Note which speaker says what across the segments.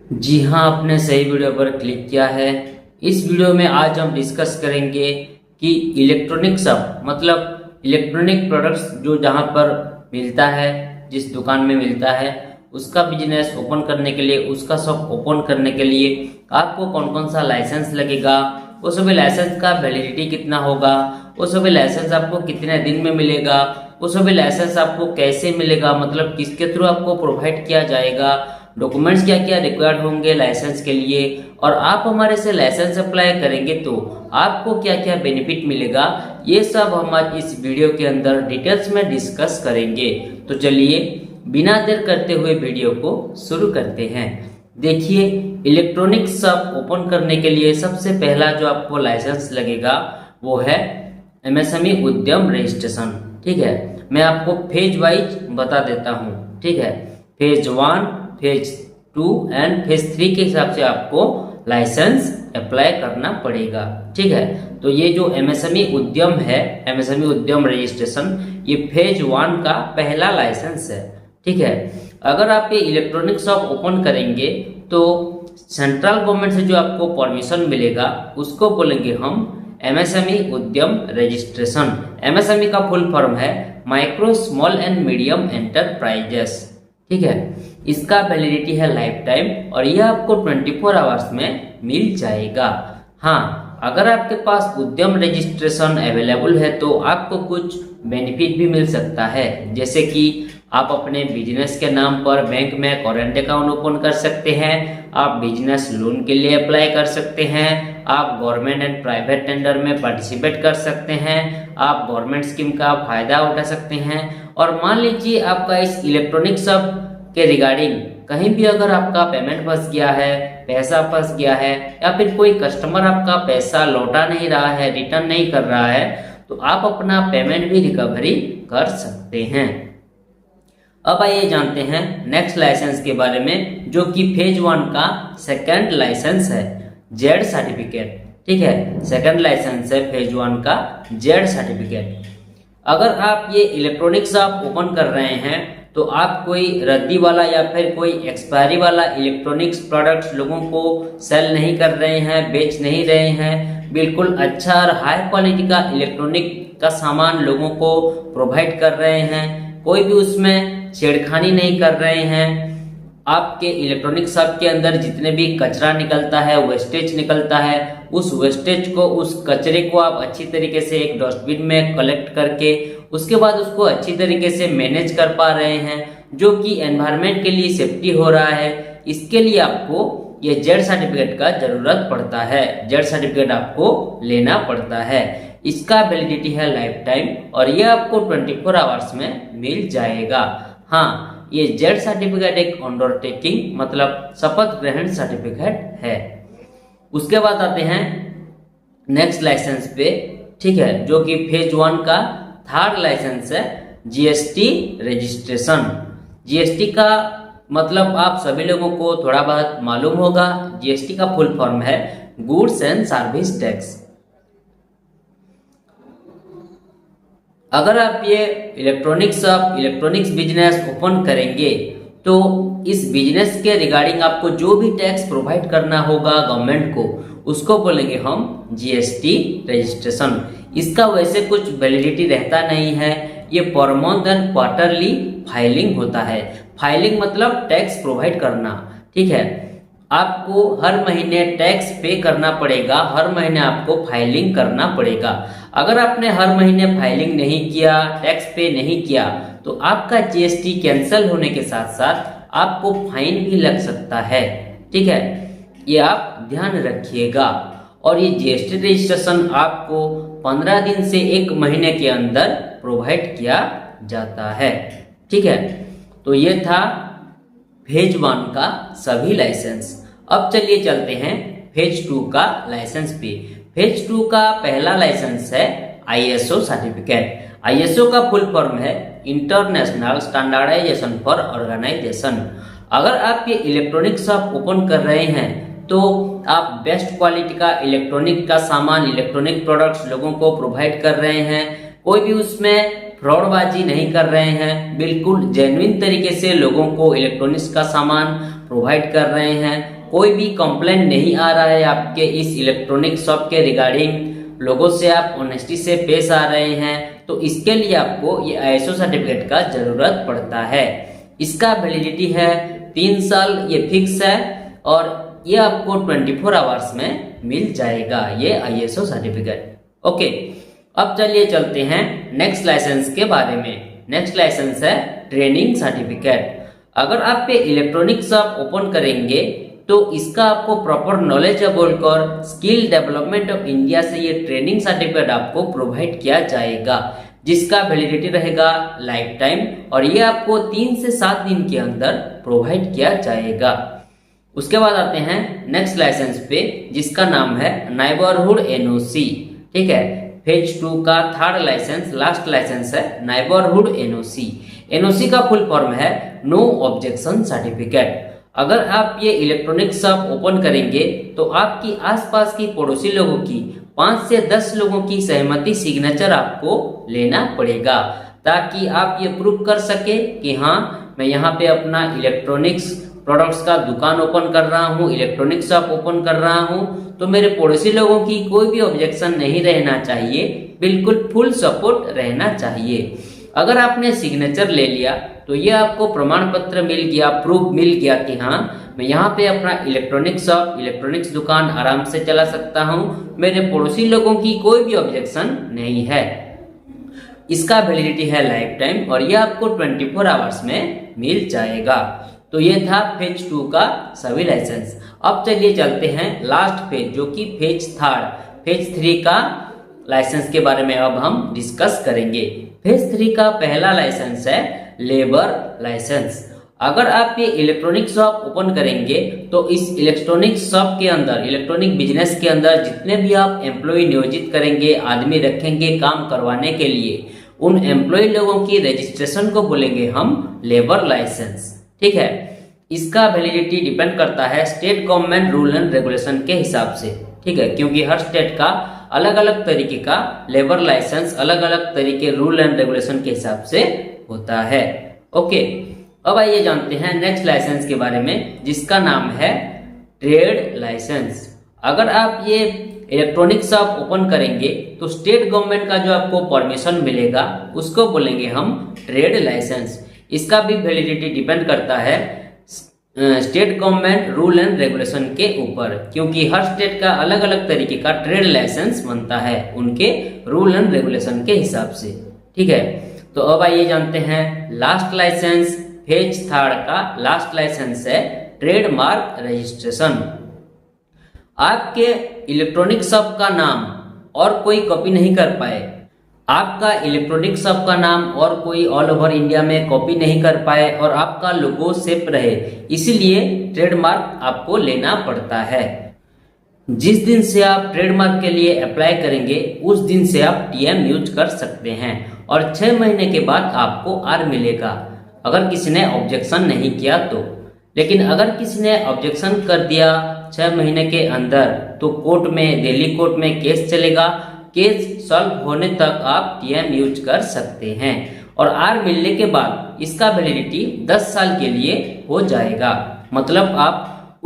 Speaker 1: जी हाँ, आपने सही वीडियो पर क्लिक किया है। इस वीडियो में आज हम डिस्कस करेंगे कि इलेक्ट्रॉनिक शॉप मतलब इलेक्ट्रॉनिक प्रोडक्ट्स जो जहाँ पर मिलता है, जिस दुकान में मिलता है, उसका बिजनेस ओपन करने के लिए, उसका शॉप ओपन करने के लिए आपको कौन कौन सा लाइसेंस लगेगा, वो सभी लाइसेंस का वैलिडिटी कितना होगा, वो सभी लाइसेंस आपको कितने दिन में मिलेगा, वो सभी लाइसेंस आपको कैसे मिलेगा, मतलब किसके थ्रू आपको प्रोवाइड किया जाएगा, डॉक्यूमेंट्स क्या क्या रिक्वायर्ड होंगे लाइसेंस के लिए, और आप हमारे से लाइसेंस अप्लाई करेंगे तो आपको क्या क्या बेनिफिट मिलेगा, ये सब हम आज इस वीडियो के अंदर डिटेल्स में डिस्कस करेंगे। तो चलिए बिना देर करते हुए वीडियो को शुरू करते हैं। देखिए, इलेक्ट्रॉनिक शॉप ओपन करने के लिए सबसे पहला जो आपको लाइसेंस लगेगा वो है एमएसएमई उद्यम रजिस्ट्रेशन। ठीक है, मैं आपको फेज वाइज बता देता हूँ। ठीक है, फेज 1, फेज 2 एंड फेज 3 के हिसाब से आपको लाइसेंस अप्लाई करना पड़ेगा। ठीक है, तो ये जो एमएसएमई उद्यम है, एमएसएमई उद्यम रजिस्ट्रेशन, ये फेज 1 का पहला लाइसेंस है। ठीक है, अगर आप ये इलेक्ट्रॉनिक शॉप ओपन करेंगे तो सेंट्रल गवर्नमेंट से जो आपको परमिशन मिलेगा उसको बोलेंगे हम एमएसएमई उद्यम रजिस्ट्रेशन। एमएसएमई का फुल फॉर्म है micro small and medium enterprises. ठीक है, इसका वैलिडिटी है लाइफ टाइम और यह आपको 24 आवर्स में मिल जाएगा। हाँ, अगर आपके पास उद्यम रजिस्ट्रेशन अवेलेबल है तो आपको कुछ बेनिफिट भी मिल सकता है, जैसे कि आप अपने बिजनेस के नाम पर बैंक में करंट अकाउंट ओपन कर सकते हैं, आप बिजनेस लोन के लिए अप्लाई कर सकते हैं, आप गवर्नमेंट एंड प्राइवेट टेंडर में पार्टिसिपेट कर सकते हैं, आप गवर्नमेंट स्कीम का फायदा उठा सकते हैं। और मान लीजिए आपका इस इलेक्ट्रॉनिक शॉप के रिगार्डिंग कहीं भी अगर आपका पेमेंट फंस गया है, पैसा फंस गया है, या फिर कोई कस्टमर आपका पैसा लौटा नहीं रहा है, रिटर्न नहीं कर रहा है, तो आप अपना पेमेंट भी रिकवरी कर सकते हैं। अब आइए जानते हैं नेक्स्ट लाइसेंस के बारे में, जो कि फेज 1 का सेकंड लाइसेंस है, जेड सर्टिफिकेट। ठीक है, सेकंड लाइसेंस है फेज 1 का जेड सर्टिफिकेट। अगर आप ये इलेक्ट्रॉनिक शॉप ओपन कर रहे हैं तो आप कोई रद्दी वाला या फिर कोई एक्सपायरी वाला इलेक्ट्रॉनिक्स प्रोडक्ट्स लोगों को सेल नहीं कर रहे हैं, बेच नहीं रहे हैं, बिल्कुल अच्छा और हाई क्वालिटी का इलेक्ट्रॉनिक का सामान लोगों को प्रोवाइड कर रहे हैं, कोई भी उसमें छेड़खानी नहीं कर रहे हैं। आपके इलेक्ट्रॉनिक शॉप के अंदर जितने भी कचरा निकलता है, वेस्टेज निकलता है, उस वेस्टेज को, उस कचरे को आप अच्छी तरीके से एक डस्टबिन में कलेक्ट करके उसके बाद उसको अच्छी तरीके से मैनेज कर पा रहे हैं, जो कि एनवायरनमेंट के लिए सेफ्टी हो रहा है। इसके लिए आपको ये जेड सर्टिफिकेट का जरूरत पड़ता है, जेड सर्टिफिकेट आपको लेना पड़ता है। इसका वैलिडिटी है लाइफ टाइम और ये आपको 24 आवर्स में मिल जाएगा। हाँ, ये जेड सर्टिफिकेट एक अंडरटेकिंग मतलब शपथ ग्रहण सर्टिफिकेट है। उसके बाद आते हैं नेक्स्ट लाइसेंस पे। ठीक है, जो कि फेज 1 का थर्ड लाइसेंस है, जीएसटी रजिस्ट्रेशन। जीएसटी का मतलब आप सभी लोगों को थोड़ा बहुत मालूम होगा। जीएसटी का फुल फॉर्म है गुड्स एंड सर्विस टैक्स। अगर आप ये इलेक्ट्रॉनिक्स बिजनेस ओपन करेंगे तो इस बिजनेस के रिगार्डिंग आपको जो भी टैक्स प्रोवाइड करना होगा गवर्नमेंट को, उसको बोलेंगे हम जीएसटी रजिस्ट्रेशन। इसका वैसे कुछ वैलिडिटी रहता नहीं है, ये per month and quarterly filing होता है। फाइलिंग मतलब टैक्स प्रोवाइड करना। ठीक है, आपको हर महीने टैक्स पे करना पड़ेगा, हर महीने आपको फाइलिंग करना पड़ेगा। अगर आपने हर महीने फाइलिंग नहीं किया, टैक्स पे नहीं किया, तो आपका जीएसटी कैंसिल होने के साथ साथ आपको फाइन भी लग सकता है। ठीक है, ये आप ध्यान रखिएगा। और ये जीएसटी रजिस्ट्रेशन आपको 15 दिन से 1 महीने के अंदर प्रोवाइड किया जाता है। ठीक है, तो ये था फेज 1 का सभी लाइसेंस। अब चलिए चलते हैं फेज 2 का लाइसेंस पे। फेज 2 का पहला लाइसेंस है आईएसओ सर्टिफिकेट। आईएसओ का फुल फॉर्म है इंटरनेशनल स्टैंडर्डाइजेशन फॉर ऑर्गेनाइजेशन। अगर आप ये इलेक्ट्रॉनिक शॉप ओपन कर रहे हैं तो आप बेस्ट क्वालिटी का इलेक्ट्रॉनिक का सामान, इलेक्ट्रॉनिक प्रोडक्ट्स लोगों को प्रोवाइड कर रहे हैं, कोई भी उसमें फ्रॉडबाजी नहीं कर रहे हैं, बिल्कुल जेन्युइन तरीके से लोगों को इलेक्ट्रॉनिक्स का सामान प्रोवाइड कर रहे हैं। कोई भी कंप्लेंट नहीं आ रहा है आपके इस इलेक्ट्रॉनिक शॉप के रिगार्डिंग, लोगों से आप ऑनेस्टी से पेश आ रहे हैं, तो इसके लिए आपको ये ISO सर्टिफिकेट का जरूरत पड़ता है। इसका वैलिडिटी है 3 साल, ये फिक्स है, और ये आपको 24 आवर्स में मिल जाएगा ये ISO सर्टिफिकेट। ओके, अब चलिए चलते हैं नेक्स्ट लाइसेंस के बारे में। नेक्स्ट लाइसेंस है ट्रेनिंग सर्टिफिकेट। अगर आप ये इलेक्ट्रॉनिक शॉप ओपन करेंगे तो इसका आपको प्रॉपर नॉलेज है बोलकर स्किल डेवलपमेंट ऑफ इंडिया से ये ट्रेनिंग सर्टिफिकेट आपको प्रोवाइड किया जाएगा, जिसका वैलिडिटी रहेगा लाइफ टाइम, और ये आपको 3 से 7 दिन के अंदर प्रोवाइड किया जाएगा। उसके बाद आते हैं नेक्स्ट लाइसेंस पे, जिसका नाम है नेबरहुड NOC। ठीक है, फेज 2 का 3rd लाइसेंस, लास्ट लाइसेंस है नेबरहुड NOC। NOC का फुल फॉर्म है नो ऑब्जेक्शन सर्टिफिकेट। अगर आप ये इलेक्ट्रॉनिक शॉप ओपन करेंगे तो आपकी आसपास की पड़ोसी लोगों की 5 से 10 लोगों की सहमति सिग्नेचर आपको लेना पड़ेगा, ताकि आप ये प्रूव कर सके कि हाँ, मैं यहाँ पे अपना इलेक्ट्रॉनिक्स प्रोडक्ट्स का दुकान ओपन कर रहा हूँ, इलेक्ट्रॉनिक शॉप ओपन कर रहा हूँ, तो मेरे पड़ोसी लोगों की कोई भी ऑब्जेक्शन नहीं रहना चाहिए, बिल्कुल फुल सपोर्ट रहना चाहिए। अगर आपने सिग्नेचर ले लिया तो ये आपको प्रमाण पत्र मिल गया, प्रूफ मिल गया कि हाँ, मैं यहाँ पे अपना इलेक्ट्रॉनिक शॉप, इलेक्ट्रॉनिक्स दुकान आराम से चला सकता हूँ, मेरे पड़ोसी लोगों की कोई भी ऑब्जेक्शन नहीं है। इसका वैलिडिटी है लाइफ टाइम, और ये आपको 24 आवर्स में मिल जाएगा। तो ये था फेज 2 का सभी लाइसेंस। अब चलिए चलते हैं लास्ट फेज, जो कि फेज 3rd, फेज 3 का लाइसेंस के बारे में अब हम डिस्कस करेंगे। फेज 3 का पहला लाइसेंस है लेबर लाइसेंस। अगर आप ये इलेक्ट्रॉनिक शॉप ओपन करेंगे तो इस इलेक्ट्रॉनिक शॉप के अंदर, इलेक्ट्रॉनिक बिजनेस के अंदर जितने भी आप एम्प्लॉय नियोजित करेंगे, आदमी रखेंगे काम करवाने के लिए, उन एम्प्लॉय लोगों की रजिस्ट्रेशन को बोलेंगे हम लेबर लाइसेंस। ठीक है, इसका वैलिडिटी डिपेंड करता है state government rule and regulation के हिसाब से। ठीक है, क्योंकि हर स्टेट का अलग अलग तरीके का लेबर लाइसेंस, अलग अलग तरीके रूल एंड रेगुलेशन के हिसाब से होता है। ओके, अब आइए जानते हैं नेक्स्ट लाइसेंस के बारे में, जिसका नाम है ट्रेड लाइसेंस। अगर आप ये इलेक्ट्रॉनिक शॉप ओपन करेंगे तो स्टेट गवर्नमेंट का जो आपको परमिशन मिलेगा उसको बोलेंगे हम ट्रेड लाइसेंस। इसका भी वैलिडिटी डिपेंड करता है state government rule and regulation के ऊपर, क्योंकि हर स्टेट का अलग अलग तरीके का ट्रेड लाइसेंस बनता है उनके रूल एंड रेगुलेशन के हिसाब से। ठीक है, तो अब आइए जानते हैं लास्ट लाइसेंस, फेज 3rd का लास्ट लाइसेंस है ट्रेडमार्क रजिस्ट्रेशन। आपके इलेक्ट्रॉनिक शॉप का नाम और कोई कॉपी नहीं कर पाए, आपका इलेक्ट्रॉनिक शॉप का नाम और कोई ऑल ओवर इंडिया में कॉपी नहीं कर पाए, और आपका लोगो सेफ रहे, इसीलिए ट्रेडमार्क आपको लेना पड़ता है। जिस दिन से आप ट्रेडमार्क के लिए अप्लाई करेंगे उस दिन से आप TM यूज कर सकते हैं, और 6 महीने के बाद आपको R मिलेगा, अगर किसी ने ऑब्जेक्शन नहीं किया तो। लेकिन अगर किसी ने ऑब्जेक्शन कर दिया 6 महीने के अंदर, तो कोर्ट में, दिल्ली कोर्ट में केस चलेगा। केस सॉल्व होने तक आप TM यूज कर सकते हैं, और R मिलने के बाद इसका वैलिडिटी 10 साल के लिए हो जाएगा। मतलब आप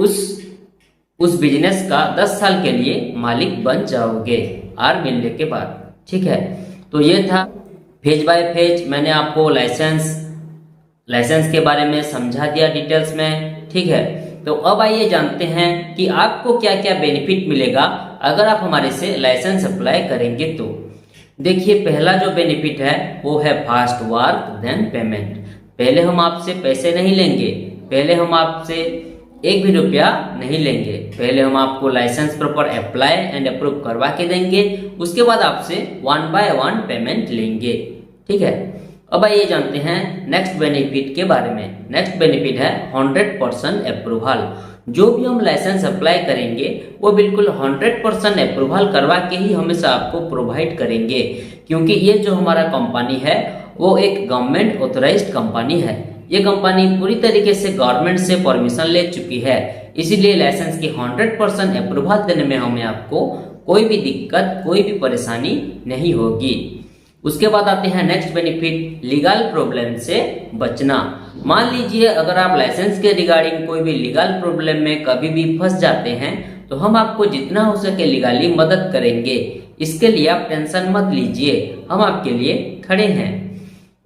Speaker 1: उस बिजनेस का 10 साल के लिए मालिक बन जाओगे R मिलने के बाद। ठीक है, तो ये था फेज बाय फेज, मैंने आपको लाइसेंस के बारे में समझा दिया डिटेल्स में। ठीक है, तो अब आइए जानते हैं कि आपको क्या क्या बेनिफिट मिलेगा अगर आप हमारे से लाइसेंस अप्लाई करेंगे तो। देखिए, पहला जो बेनिफिट है वो है फास्ट वर्क देन पेमेंट। पहले हम आपसे पैसे नहीं लेंगे, पहले हम आपसे 1 भी रुपया नहीं लेंगे, पहले हम आपको licence proper apply and approve करवा के देंगे, उसके बाद आपसे 1 by 1 पेमेंट लेंगे। ठीक है, अब आइए जानते हैं नेक्स्ट बेनिफिट के बारे में। नेक्स्ट बेनिफिट है 100% अप्रूवल। जो भी हम लाइसेंस अप्लाई करेंगे वो बिल्कुल 100% अप्रूवल करवा के ही हमेशा आपको प्रोवाइड करेंगे, क्योंकि ये जो हमारा कंपनी है वो एक गवर्नमेंट ऑथराइज्ड कंपनी है। ये कंपनी पूरी तरीके से गवर्नमेंट से परमिशन ले चुकी है, इसीलिए लाइसेंस की 100% अप्रूवल देने में हमें आपको कोई भी दिक्कत, कोई भी परेशानी नहीं होगी। उसके बाद आते हैं नेक्स्ट बेनिफिट, लीगल प्रॉब्लम से बचना। मान लीजिए अगर आप लाइसेंस के रिगार्डिंग कोई भी लीगल प्रॉब्लम में कभी भी फंस जाते हैं तो हम आपको जितना हो सके लीगली मदद करेंगे। इसके लिए आप टेंशन मत लीजिए, हम आपके लिए खड़े हैं।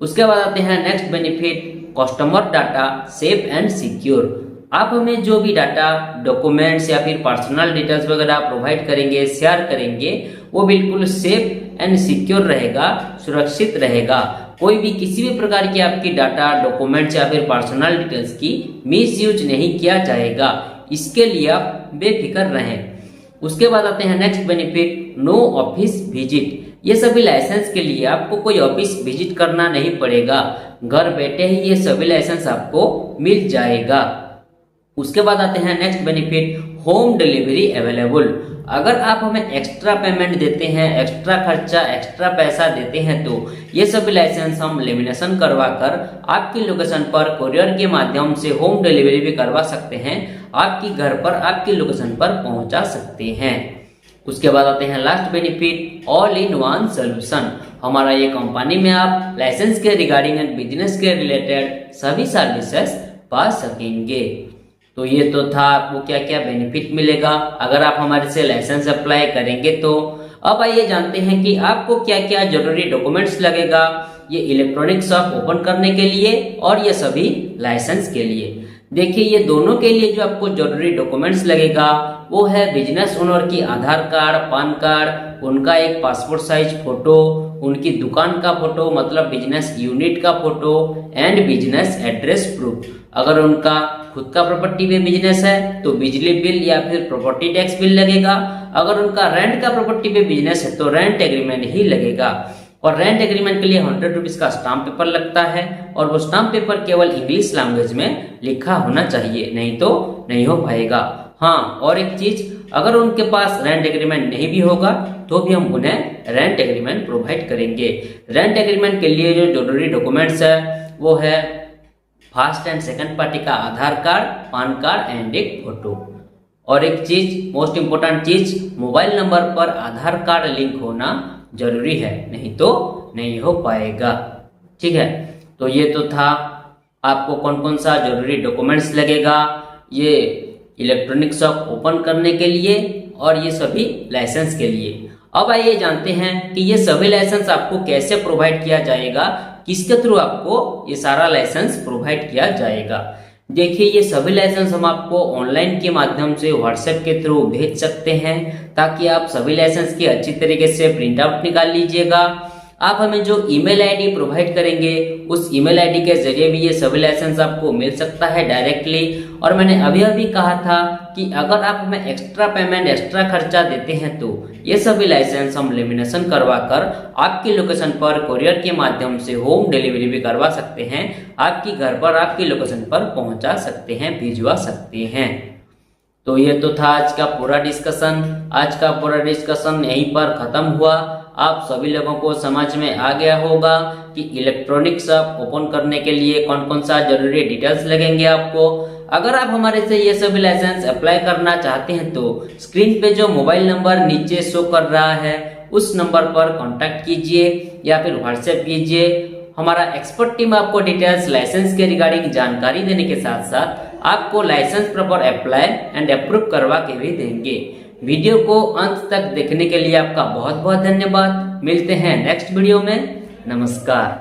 Speaker 1: उसके बाद आते हैं next benefit, customer data safe and secure. आप हमें जो भी डाटा, डॉक्यूमेंट्स या फिर पर्सनल डिटेल्स वगैरह प्रोवाइड करेंगे, शेयर करेंगे, वो बिल्कुल सेफ एंड सिक्योर रहेगा, सुरक्षित रहेगा। कोई भी किसी भी प्रकार की आपकी डाटा, डॉक्यूमेंट्स या फिर पर्सनल डिटेल्स की मिसयूज नहीं किया जाएगा। इसके लिए आप बेफिक्र रहें। उसके बाद आते हैं next benefit, no office visit. ये सभी लाइसेंस के लिए आपको कोई ऑफिस विजिट करना नहीं पड़ेगा, घर बैठे ही ये सभी लाइसेंस आपको मिल जाएगा। उसके बाद आते हैं next benefit, home delivery available. अगर आप हमें एक्स्ट्रा पेमेंट देते हैं, एक्स्ट्रा खर्चा, एक्स्ट्रा पैसा देते हैं तो ये सभी लाइसेंस हम लेमिनेशन करवाकर आपकी लोकेशन पर कोरियर के माध्यम से होम डिलीवरी भी करवा सकते हैं, आपकी घर पर, आपकी लोकेशन पर पहुंचा सकते हैं। उसके बाद आते हैं last benefit, all in one solution. हमारा ये कंपनी में आप लाइसेंस के रिगार्डिंग एंड बिजनेस के रिलेटेड सभी सर्विसेज पा सकेंगे। तो ये तो था आपको क्या क्या बेनिफिट मिलेगा अगर आप हमारे से लाइसेंस अप्लाई करेंगे तो। अब आइए जानते हैं कि आपको क्या क्या जरूरी डॉक्यूमेंट्स लगेगा ये इलेक्ट्रॉनिक शॉप ओपन करने के लिए और ये सभी लाइसेंस के लिए। देखिए, ये दोनों के लिए जो आपको जरूरी डॉक्यूमेंट्स लगेगा वो है बिजनेस ओनर की आधार कार्ड, पान कार्ड, उनका एक पासपोर्ट साइज फोटो, उनकी दुकान का फोटो मतलब बिजनेस यूनिट का photo and business address proof. अगर उनका खुद का प्रॉपर्टी में बिजनेस है तो बिजली बिल या फिर प्रॉपर्टी टैक्स बिल लगेगा। अगर उनका रेंट का प्रॉपर्टी पे बिजनेस है तो रेंट एग्रीमेंट ही लगेगा। और रेंट एग्रीमेंट के लिए 100 रुपीज का स्टाम्प पेपर लगता है और वो स्टाम्प पेपर केवल इंग्लिश लैंग्वेज में लिखा होना चाहिए, नहीं तो नहीं हो पाएगा। हाँ, और एक चीज, अगर उनके पास रेंट एग्रीमेंट नहीं भी होगा तो भी हम उन्हें रेंट एग्रीमेंट प्रोवाइड करेंगे। रेंट एग्रीमेंट के लिए जो जरूरी डॉक्यूमेंट्स है वो है फर्स्ट एंड सेकंड पार्टी का आधार कार्ड, पान कार्ड एंड एक फोटो। और एक चीज, मोस्ट इंपोर्टेंट चीज, मोबाइल नंबर पर आधार कार्ड लिंक होना जरूरी है, नहीं तो नहीं हो पाएगा। ठीक है, तो ये तो था आपको कौन कौन सा जरूरी डॉक्यूमेंट्स लगेगा ये इलेक्ट्रॉनिक शॉप ओपन करने के लिए और ये सभी लाइसेंस के लिए। अब आइए जानते हैं कि ये सभी लाइसेंस आपको कैसे प्रोवाइड किया जाएगा, किसके थ्रू आपको ये सारा लाइसेंस प्रोवाइड किया जाएगा। देखिए, ये सभी लाइसेंस हम आपको ऑनलाइन के माध्यम से व्हाट्सएप के थ्रू भेज सकते हैं ताकि आप सभी लाइसेंस की अच्छी तरीके से प्रिंट आउट निकाल लीजिएगा। आप हमें जो ईमेल आईडी प्रोवाइड करेंगे उस ईमेल आईडी के जरिए भी ये सभी लाइसेंस आपको मिल सकता है डायरेक्टली। और मैंने अभी कहा था कि अगर आप हमें एक्स्ट्रा पेमेंट, एक्स्ट्रा खर्चा देते हैं तो ये सभी लाइसेंस हम लेमिनेशन करवाकर आपकी लोकेशन पर कोरियर के माध्यम से होम डिलीवरी भी करवा सकते हैं, आपकी घर पर, आपकी लोकेशन पर पहुंचा सकते हैं, भिजवा सकते हैं। तो ये तो था आज का पूरा डिस्कशन। आज का पूरा डिस्कशन यहीं पर खत्म हुआ। आप सभी लोगों को समझ में आ गया होगा कि इलेक्ट्रॉनिक शॉप ओपन करने के लिए कौन कौन सा जरूरी डिटेल्स लगेंगे आपको। अगर आप हमारे से ये सभी लाइसेंस अप्लाई करना चाहते हैं तो स्क्रीन पे जो मोबाइल नंबर नीचे शो कर रहा है उस नंबर पर कांटेक्ट कीजिए या फिर व्हाट्सएप कीजिए। हमारा एक्सपर्ट टीम आपको डिटेल्स लाइसेंस के रिगार्डिंग जानकारी देने के साथ साथ आपको licence proper apply and approve करवा के भी देंगे। वीडियो को अंत तक देखने के लिए आपका बहुत बहुत धन्यवाद। मिलते हैं नेक्स्ट वीडियो में। नमस्कार।